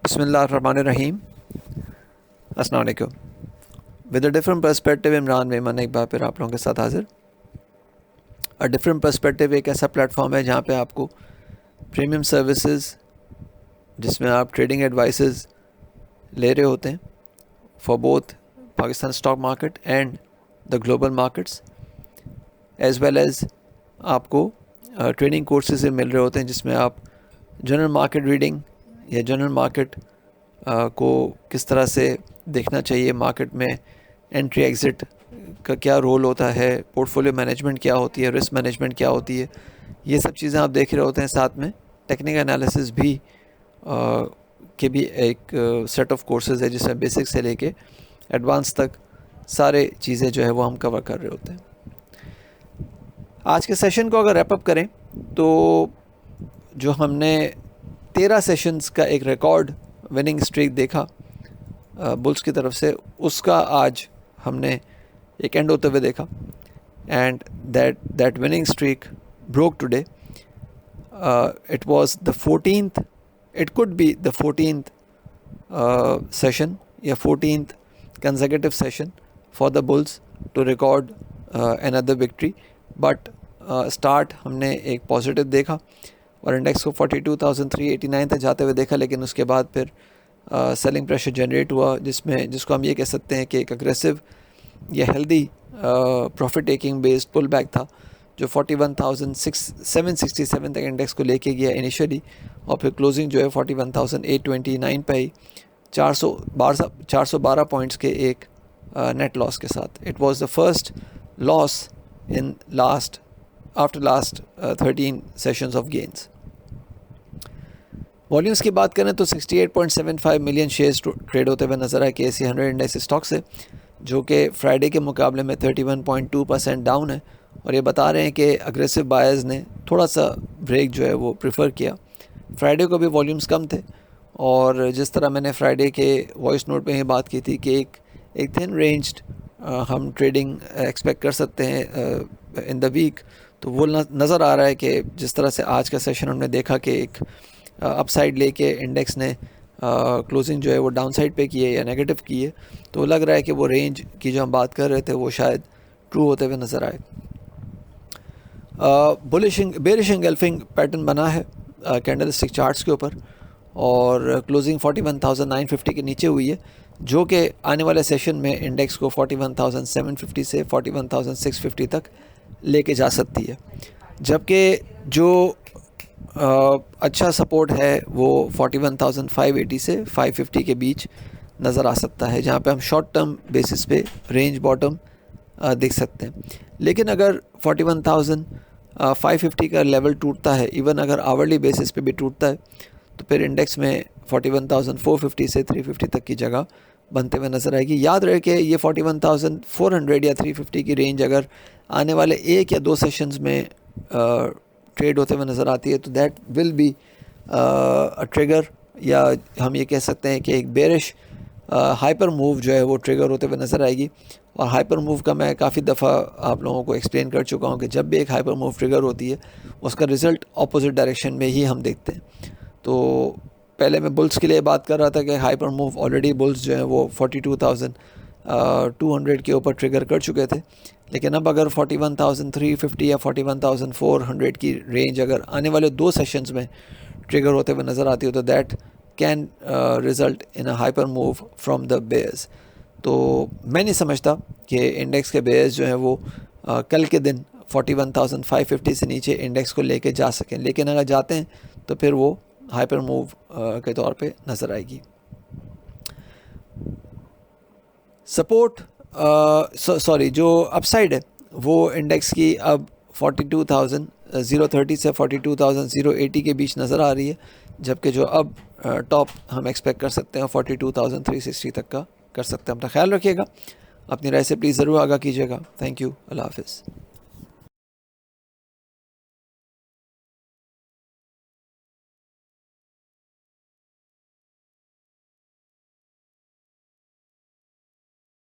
बिस्मिल्लाहिर्रहमानिर्रहीम। अस्सलाम वालेकुम। With a different perspective Imran Memon एक बार फिर आप लोगों के साथ हाजिर। अ डिफरेंट पर्सपेक्टिव एक ऐसा प्लेटफॉर्म है जहाँ पे आपको प्रीमियम सर्विसेज जिसमें आप ट्रेडिंग एडवाइसेस ले रहे होते हैं for both Pakistan stock market and the global markets, as well as आपको ट्रेनिंग कोर्सेज मिल रहे होते हैं जिसमें आप जनरल मार्केट रीडिंग या जनरल मार्केट को किस तरह से देखना चाहिए, मार्केट में एंट्री एग्ज़िट का क्या रोल होता है, पोर्टफोलियो मैनेजमेंट क्या होती है, रिस्क मैनेजमेंट क्या होती है, ये सब चीज़ें आप देख रहे होते हैं। साथ में टेक्निकल एनालिसिस भी के भी एक सेट ऑफ कोर्सेज है जिसमें बेसिक से लेके एडवांस तक सारे चीज़ें जो है वो हम कवर कर रहे होते हैं। आज के सेशन को अगर रैप अप करें तो जो हमने 13 सेशंस का एक रिकॉर्ड विनिंग स्ट्रीक देखा बुल्स की तरफ से, उसका आज हमने एक एंड होते हुए देखा and that winning streak broke today. It was the 14th, it could be the 14th session या 14th consecutive session for the bulls to record another victory, but start हमने एक पॉजिटिव देखा और इंडेक्स को 42,389 तक जाते हुए देखा, लेकिन उसके बाद फिर सेलिंग प्रेशर जनरेट हुआ जिसको हम ये कह सकते हैं कि एक अग्रेसिव या healthy profit taking based pull back था जो 41,767 तक इंडेक्स को लेके गया इनिशियली, और फिर क्लोजिंग जो है 41,829 पे ही 412 पॉइंट्स के एक नेट लॉस के साथ। It was the first loss in after last 13 sessions of gains. Volumes की बात करें तो 68.75 मिलियन शेयर्स ट्रेड होते हुए नजर आए KSE 100 इंडेक्स स्टॉक से, जो कि फ्राइडे के मुकाबले में 31.2% डाउन है, और ये बता रहे हैं कि अग्रेसिव बायर्स ने थोड़ा सा ब्रेक जो है वो प्रेफर किया। फ्राइडे को भी वॉल्यूम्स कम थे, और जिस तरह मैंने फ्राइडे के वॉइस नोट में ये बात की थी कि एक थिन रेंज्ड हम ट्रेडिंग एक्सपेक्ट कर सकते हैं इन द वीक, तो वो नज़र आ रहा है कि जिस तरह से आज का सेशन हमने देखा कि एक अपसाइड लेके इंडेक्स ने क्लोजिंग जो है वो डाउन साइड पे की है या नेगेटिव की है, तो लग रहा है कि वो रेंज की जो हम बात कर रहे थे वो शायद ट्रू होते हुए नज़र आए। बेरिश एंगल्फिंग पैटर्न बना है कैंडलस्टिक चार्ट्स के ऊपर, और क्लोजिंग 41,950 के नीचे हुई है, जो कि आने वाले सेशन में इंडेक्स को 41,750 से 41,650 तक लेके जा सकती है, जबकि जो अच्छा सपोर्ट है वो 41,580 से 550 के बीच नज़र आ सकता है, जहाँ पे हम शॉर्ट टर्म बेसिस पे रेंज बॉटम देख सकते हैं। लेकिन अगर 41,550 का लेवल टूटता है, इवन अगर आवरली बेसिस पे भी टूटता है, तो फिर इंडेक्स में 41,450 से 350 तक की जगह बनते हुए नज़र आएगी। याद रहे कि ये 41,400 या 350 की रेंज अगर आने वाले एक या दो सेशंस में ट्रेड होते हुए नज़र आती है, तो that will be a trigger, या हम ये कह सकते हैं कि एक बेरिश हाइपर मूव जो है वो ट्रिगर होते हुए नज़र आएगी। और हाइपर मूव का मैं काफ़ी दफ़ा आप लोगों को एक्सप्लेन कर चुका हूँ कि जब भी एक हाइपर मूव ट्रिगर होती है उसका रिज़ल्ट अपोजिट डायरेक्शन में ही हम देखते हैं। तो पहले मैं बुल्स के लिए बात कर रहा था कि हाइपर मूव ऑलरेडी बुल्स जो है वो 42,200 के ऊपर ट्रिगर कर चुके थे, लेकिन अब अगर 41,350 या 41,400 की रेंज अगर आने वाले दो सेशंस में ट्रिगर होते हुए नज़र आती हो, तो that can result in a hyper move from the bears. तो मैं नहीं समझता कि इंडेक्स के बेयर्स जो हैं वो कल के दिन 41,550 से नीचे इंडेक्स को लेके जा सकें, लेकिन अगर जाते हैं तो फिर वो हाइपर मूव के तौर पे नज़र आएगी। सपोर्ट जो अपसाइड है वो इंडेक्स की अब 42,030 से 42,080 के बीच नज़र आ रही है, जबकि जो अब टॉप हम एक्सपेक्ट कर सकते हैं 42,360 तक का कर सकते हैं। अपना ख्याल रखिएगा, अपनी राय से प्लीज़ ज़रूर आगाह कीजिएगा। थैंक यू, अल्लाह हाफ़िज़।